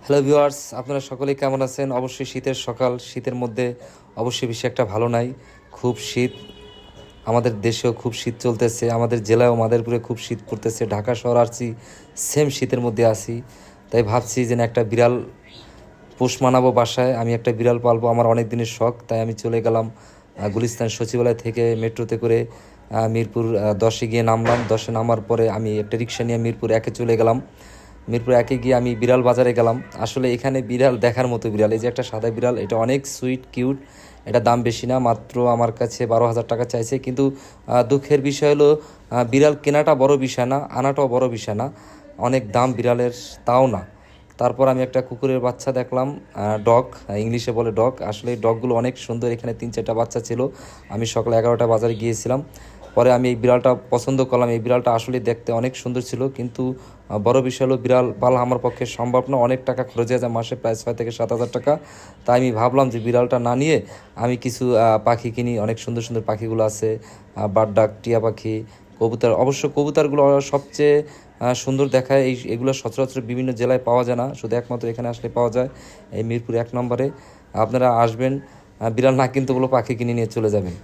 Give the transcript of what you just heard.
Hello viewers, আপনারা সকলেই কেমন আছেন? অবশ্যই শীতের সকাল, শীতের মধ্যে অবশ্যই বেশি একটা ভালো নাই। খুব শীত, আমাদের দেশেও খুব শীত চলতেছে, আমাদের জেলায়ও মাদারীপুরে খুব শীত পড়তেছে। ঢাকা শহর আসছি, সেম শীতের মধ্যে আছি। তাই ভাবছি যে না, একটা বিড়াল পোষ মানাবো বাসায়। আমি একটা বিড়াল পালবো, আমার অনেক দিনের শখ। তাই আমি চলে গেলাম গুলিস্তান সচিবালয় থেকে মেট্রোতে করে মিরপুর 10-এ গিয়ে নামলাম। 10-এ নামার পরে আমি একটা রিক্সা নিয়ে মিরপুর 1-এ চলে গেলাম। মিরপুর 1-এ গিয়ে আমি বিড়াল বাজারে গেলাম। আসলে এখানে বিড়াল দেখার মতো বিড়াল। এই যে একটা সাদা বিড়াল, এটা অনেক সুইট কিউট। এটা দাম বেশি না, মাত্র আমার কাছে 12,000 টাকা চাইছে। কিন্তু দুঃখের বিষয় হলো বিড়াল কেনাটা বড় বিষয় না, আনাটাও বড় বিষয় না। অনেক দাম বিড়ালের, তাও না। তারপর আমি একটা কুকুরের বাচ্চা দেখলাম, ডগ, ইংলিশে বলে ডগ। আসলে এই ডগগুলো অনেক সুন্দর। এখানে 3-4টা বাচ্চা ছিল। আমি সকাল 11টা বাজারে গিয়েছিলাম। পরে আমি এই বিড়ালটা পছন্দ করলাম। এই বিড়ালটা আসলে দেখতে অনেক সুন্দর ছিল, কিন্তু বড় বিষয় হলো বিড়াল পালা আমার পক্ষে সম্ভব না। অনেক টাকা খরচ হয়ে যায়, মাসে প্রায় 6,000 থেকে 7,000 টাকা। তাই আমি ভাবলাম যে বিড়ালটা না নিয়ে আমি কিছু পাখি কিনি। অনেক সুন্দর সুন্দর পাখিগুলো আছে, বার্ড ডাক, টিয়া পাখি, কবুতর। অবশ্য কবুতরগুলো সবচেয়ে সুন্দর দেখায়। এগুলো সচরাচর বিভিন্ন জেলায় পাওয়া যায় না, শুধু একমাত্র এখানে আসলে পাওয়া যায়, এই মিরপুর 1 নম্বরে। আপনারা আসবেন, বিড়াল না কিনতে বলো, পাখি কিনে নিয়ে চলে যাবেন।